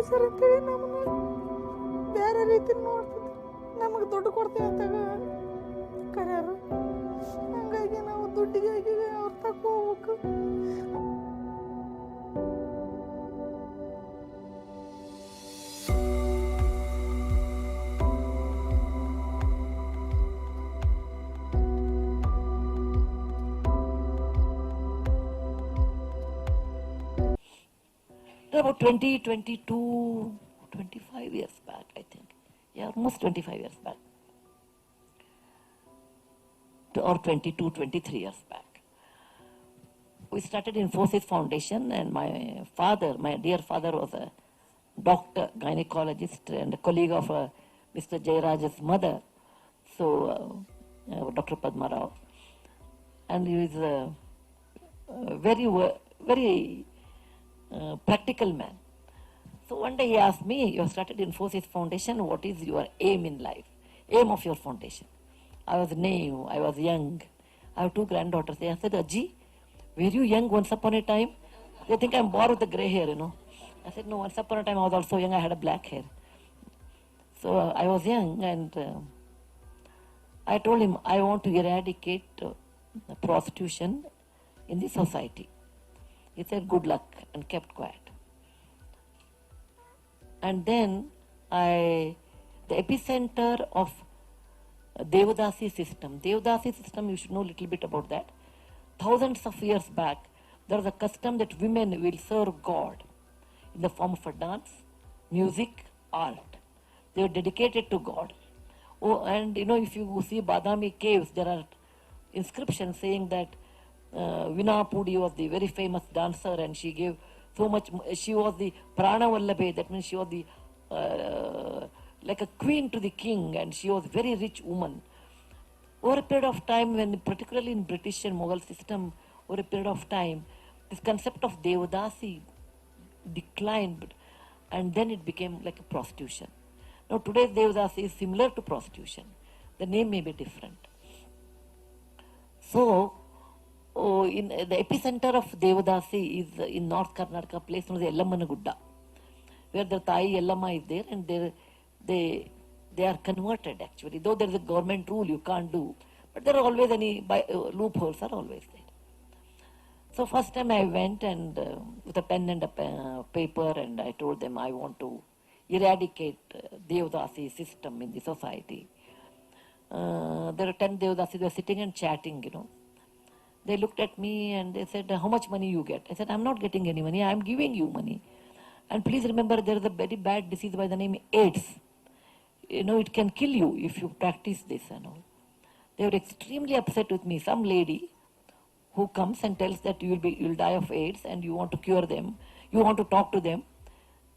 Sir ಅಂತೇಳಿ ನಮ್ಮನ್ನ ಬೇರೆ ರೀತಿ ನೋಡ್ತಿದ್ರು. ನಮಗೆ ದುಡ್ಡು ಕೊಡ್ತೀವಿ ಅಂತ ಕರ್ಯಾರು. ಹಂಗಾಗಿ ನಾವು ದುಡ್ಡಿಗಾಗಿ ಅವ್ರ ತಕ್ಕ ಹೋಗ್ಬೇಕು. About 20, 22, 25 years back, I think. Yeah, almost 25 years back. Or 22, 23 years back. We started Infosys Foundation, and my father, my dear father, was a doctor, gynecologist, and a colleague of Mr. Jayaraj's mother, so Dr. Padma Rao. And he is a very practical man. So one day he asked me, you have started Infosys Foundation, what is your aim in life? Aim of your foundation? I was new, I was young. I have 2 granddaughters. I said, Aji, were you young once upon a time? They think I'm born with the grey hair, you know. I said, no, once upon a time I was also young, I had a black hair. So I was young, and I told him, I want to eradicate prostitution in the society. He said, good luck, and kept quiet. And then the epicenter of Devadasi system. Devadasi system, you should know a little bit about that. Thousands of years back, there was a custom that women will serve God in the form of a dance, music, art. They were dedicated to God. Oh, and you know, if you see Badami caves, there are inscriptions saying that Veena Pudi was the very famous dancer, and she gave so much. She was the Prana Vallabe, that means she was the like a queen to the king, and she was a very rich woman. Over a period of time, when particularly in British and Mughal system, over a period of time, this concept of Devadasi declined, and then it became like a prostitution. Now today's Devadasi is similar to prostitution. The name may be different. So, in the epicenter of Devadasi is in North Karnataka, place known as Yellamana Gudda, where the Thai Yellamma is there, and they are converted actually. Though there is a government rule, you can't do, but there are always loopholes are always there. So first time I went, and with a pen and a paper, and I told them I want to eradicate Devadasi system in the society. There are 10 Devadasis, they were sitting and chatting, you know. They looked at me and they said, how much money you get? I said, I'm not getting any money, I'm giving you money. And please remember, there is a very bad disease by the name AIDS. You know, it can kill you if you practice this and all. They were extremely upset with me. Some lady who comes and tells that you'll die of AIDS and you want to cure them, you want to talk to them,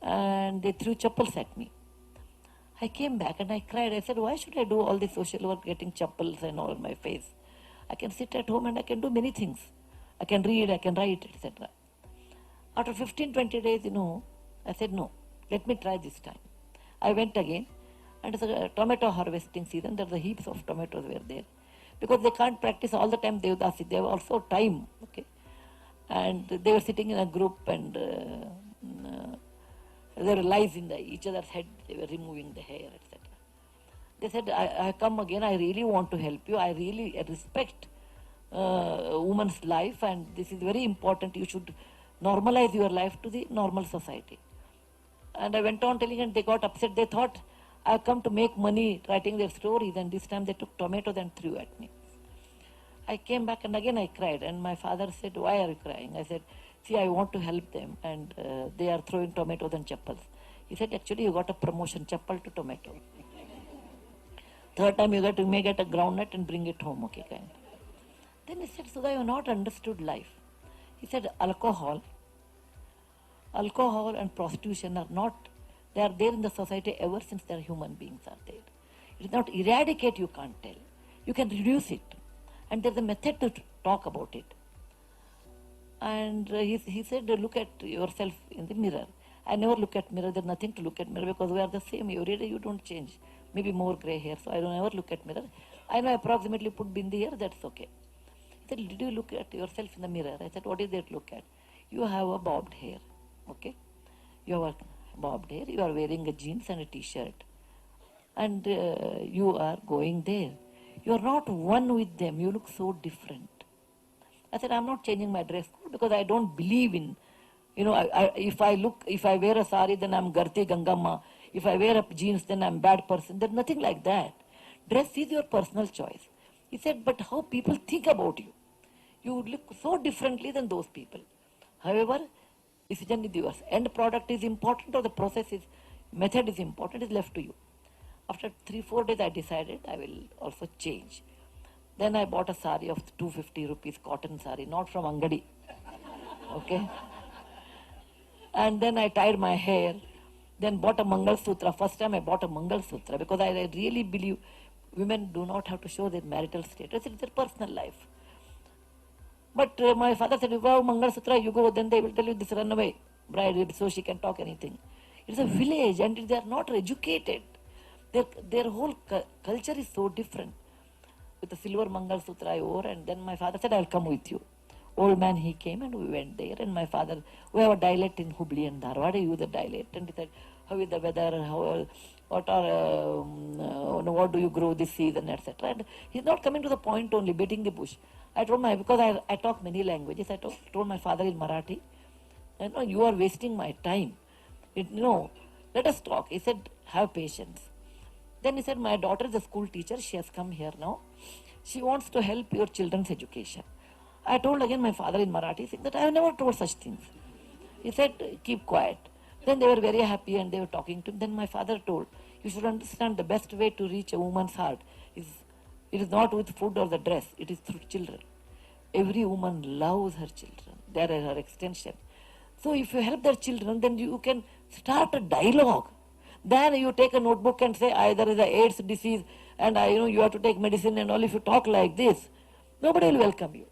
and they threw chappals at me. I came back and I cried. I said, why should I do all this social work getting chappals and all on my face? I can sit at home and I can do many things. I can read, I can write, etc. After 15-20 days, you know, I said, no, let me try this time. I went again, and it's a tomato harvesting season. There's a heaps of tomatoes were there. Because they can't practice all the time Devadasi, they have also time, okay? And they were sitting in a group, and there were lice in each other's head. They were removing the hair, etc. They said, I come again, I really want to help you. I really respect woman's life, and this is very important. You should normalize your life to the normal society. And I went on telling, and they got upset. They thought I've come to make money writing their stories, and this time they took tomatoes and threw at me. I came back, and again I cried, and my father said, why are you crying? I said, see, I want to help them, and they are throwing tomatoes and chappals. He said, actually you got a promotion, chappal to tomato. Third time you may get a groundnut and bring it home, okay, kind. Then he said, Sudha, you have not understood life. He said, alcohol and prostitution are not, they are there in the society ever since there are human beings are there. It is not eradicate, you can't tell. You can reduce it. And there's a method to talk about it. And he said, look at yourself in the mirror. I never look at mirror. There's nothing to look at mirror because we are the same. Every day you don't change. Maybe more grey hair. So I don't ever look at mirror. I know approximately put bindi here. That's okay. He said, did you look at yourself in the mirror? I said, what is there to look at? You have a bobbed hair. Okay. You have a bobbed hair, you are wearing a jeans and a t-shirt, and you are going there. You are not one with them. You look so different. I said, I'm not changing my dress code because I don't believe in, if I wear a sari, then I'm Garti Gangamma. If I wear a jeans, then I'm bad person. There's nothing like that. Dress is your personal choice. He said, but how people think about you. You look so differently than those people. However, decision is yours. End product is important or the process is, method is important, is left to you. After 3-4 days, I decided I will also change. Then I bought a sari of 250 rupees, cotton sari, not from Angadi. Okay? And then I tied my hair, then bought a Mangal Sutra. First time I bought a Mangal Sutra because I really believe women do not have to show their marital status, it's their personal life. But my father said, wow, Mangal Sutra, you go, then they will tell you this runaway bride, so she can talk anything. It's a village and they are not educated. Their whole culture is so different. With the silver Mangal Sutra I wore, and then my father said, I'll come with you. Old man, he came and we went there, and my father, we have a dialect in Hubli and Dharwad, I use the dialect, and he said, how is the weather, what do you grow this season, etc. And he's not coming to the point only, beating the bush. I told because I talk many languages, I told my father in Marathi, you are wasting my time. Let us talk. He said, have patience. Then he said, my daughter is a school teacher. She has come here now. She wants to help your children's education. I told again my father in Marathi that I have never told such things. He said, keep quiet. Then they were very happy and they were talking to him. Then my father told, you should understand the best way to reach a woman's heart is, it is not with food or the dress. It is through children. Every woman loves her children. They are her extension. So if you help their children, then you can start a dialogue. Then you take a notebook and say, there is a AIDS disease and you have to take medicine and all. If you talk like this, nobody will welcome you.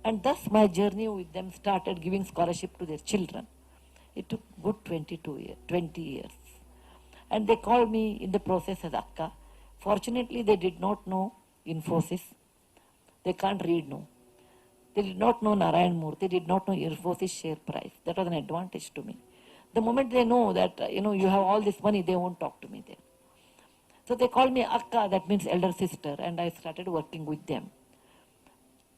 And thus my journey with them started, giving scholarship to their children. It took good 20 years. And they called me in the process as Akka. Fortunately, they did not know Infosys. They can't read, no. They did not know Narayan Murthy. They did not know Infosys share price. That was an advantage to me. The moment they know that, you have all this money, they won't talk to me then. So they called me Akka, that means elder sister, and I started working with them.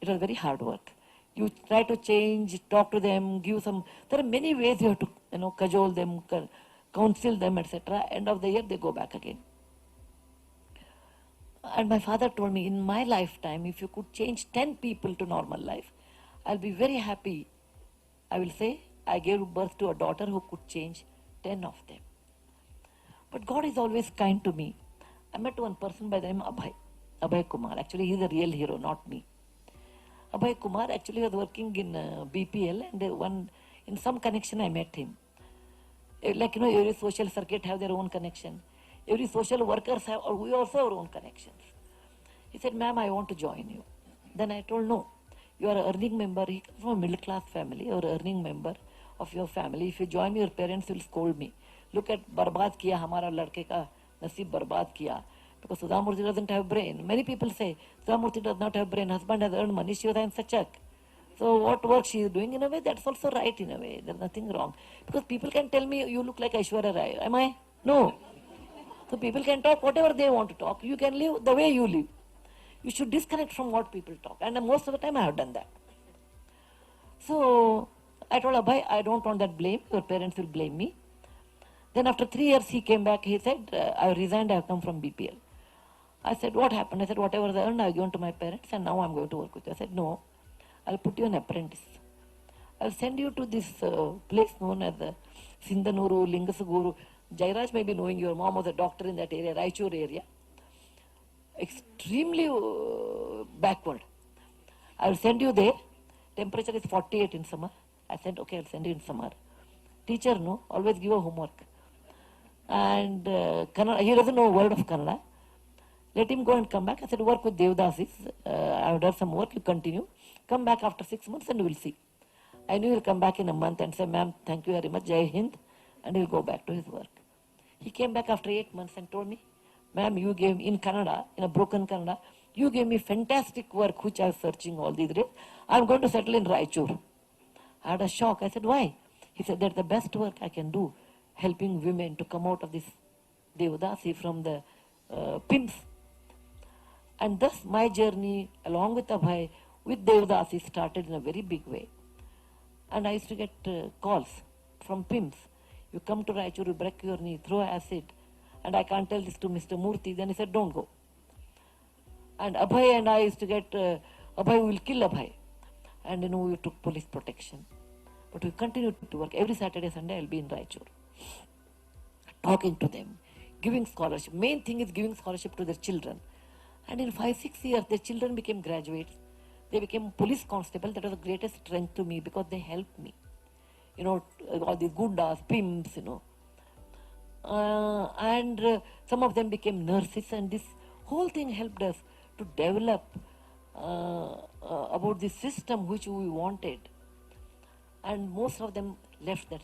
It was very hard work. You try to change, talk to them, give some, there are many ways you have to, cajole them, counsel them, etc. End of the year, they go back again. And my father told me, in my lifetime, if you could change 10 people to normal life, I'll be very happy. I will say, I gave birth to a daughter who could change 10 of them. But God is always kind to me. I met one person by the name of Abhay Kumar. Actually, he's a real hero, not me. Abhay Kumar actually was working in BPL, and in some connection I met him. Like, every social circuit have their own connection. Every social workers have, or we also have our own connections. He said, ma'am, I want to join you. Then I told, no, you are an earning member. He comes from a middle class family, or earning member of your family. If you join me, your parents will scold me. Look at बर्बाद किया हमारा लड़के का नसीब बर्बाद किया. Because Sudhamurthy doesn't have brain. Many people say Sudhamurthy does not have brain. Husband has earned money. She was in Sachak. So what work she is doing, in a way, that's also right in a way. There's nothing wrong. Because people can tell me, you look like Aishwarya Rai. Am I? No. So people can talk whatever they want to talk. You can live the way you live. You should disconnect from what people talk. And most of the time I have done that. So I told Abhay, I don't want that blame. Your parents will blame me. Then after 3 years he came back. He said, I resigned. I have come from BPL. I said, what happened? I said, whatever I earned, I have given to my parents and now I'm going to work with you. I said, no, I'll put you an apprentice. I'll send you to this place known as Sindhanuru, Lingasaguru. Jairaj may be knowing, your mom was a doctor in that area, Raichur area. Extremely backward. I'll send you there. Temperature is 48 in summer. I said, okay, I'll send you in summer. Teacher, no, always give a homework. And Kannada, he doesn't know a word of Kannada. Let him go and come back. I said, work with Devdasis. I have done some work, you continue. Come back after 6 months and we'll see. I knew he'll come back in a month and say, ma'am, thank you very much, Jai Hind. And he'll go back to his work. He came back after 8 months and told me, ma'am, you gave me, in Kannada, in a broken Kannada, you gave me fantastic work which I was searching all these days. I'm going to settle in Raichur. I had a shock. I said, why? He said, that's the best work I can do. helping women to come out of this Devadasi from the pimps. And thus my journey along with Abhay with Devadasi started in a very big way. And I used to get calls from pimps. You come to Raichur, you break your knee, throw acid. And I can't tell this to Mr. Murthy. Then he said, don't go. And Abhay and I used to get, Abhay will kill Abhay. And we took police protection. But we continued to work. Every Saturday, Sunday, I'll be in Raichur. Talking to them, giving scholarship. Main thing is giving scholarship to their children. And in 5-6 years, their children became graduates. They became police constable. That was the greatest strength to me because they helped me. All these gundas, pimps, and some of them became nurses, and this whole thing helped us to develop about the system which we wanted. And most of them left that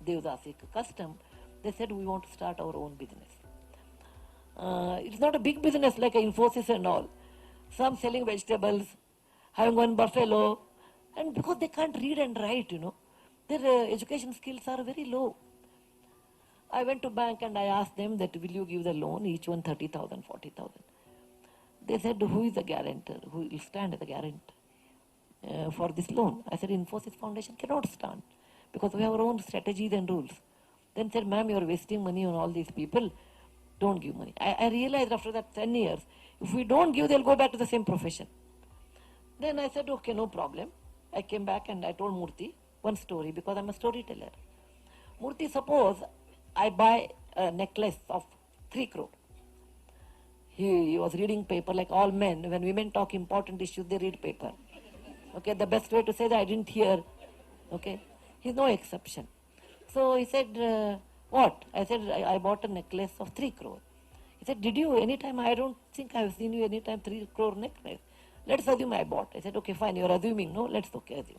Devadasi custom. They said, we want to start our own business. It's not a big business like Infosys and all. Some selling vegetables, having one buffalo, and because they can't read and write, their education skills are very low. I went to bank and I asked them that, will you give the loan, each one 30,000, 40,000. They said, who is the guarantor? Who will stand as a guarantor for this loan? I said, Infosys Foundation cannot stand because we have our own strategies and rules. Then said, ma'am, you are wasting money on all these people. Don't give money. I realized after that 10 years, if we don't give, they'll go back to the same profession. Then I said, okay, no problem. I came back and I told Murthy one story because I'm a storyteller. Murthy, suppose I buy a necklace of 3 crore. He was reading paper like all men. When women talk important issues, they read paper. Okay, the best way to say that I didn't hear. Okay, he's no exception. So he said, what? I said, I bought a necklace of 3 crore. He said, did you anytime? I don't think I've seen you anytime 3 crore necklace. Let's assume I bought. I said, okay, fine, you're assuming. No, let's okay, assume.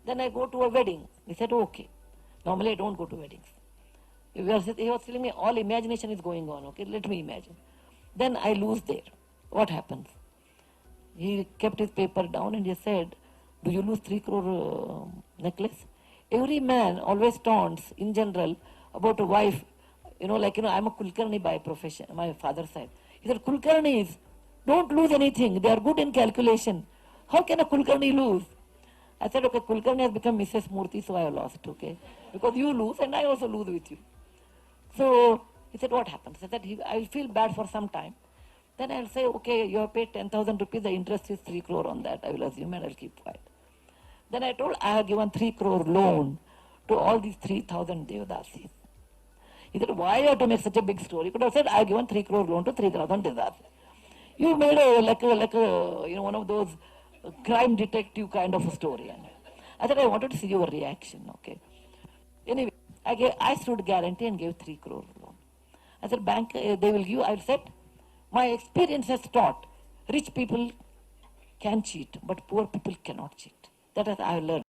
Then I go to a wedding. He said, okay. Normally I don't go to weddings. He was telling me all imagination is going on. Okay, let me imagine. Then I lose there. What happens? He kept his paper down and he said, do you lose 3 crore necklace? Every man always taunts, in general, about a wife. I'm a Kulkarni by profession, my father's side. He said, Kulkarnis don't lose anything. They are good in calculation. How can a Kulkarni lose? I said, okay, Kulkarni has become Mrs. Murthy, so I have lost, okay? Because you lose and I also lose with you. So he said, what happens? I said, I will feel bad for some time. Then I'll say, okay, you have paid 10,000 rupees, the interest is 3 crore on that. I will assume and I'll keep quiet. Then I told, I have given 3 crore loan to all these 3,000 Devadasis. He said, why you have to make such a big story? He could have said, I have given 3 crore loan to 3,000 Devadasis. You made one of those crime detective kind of a story. I said, I wanted to see your reaction, okay? Anyway, I stood guarantee and gave 3 crore loan. I said, bank, they will give. I said, my experience has taught rich people can cheat, but poor people cannot cheat. That is I have learned.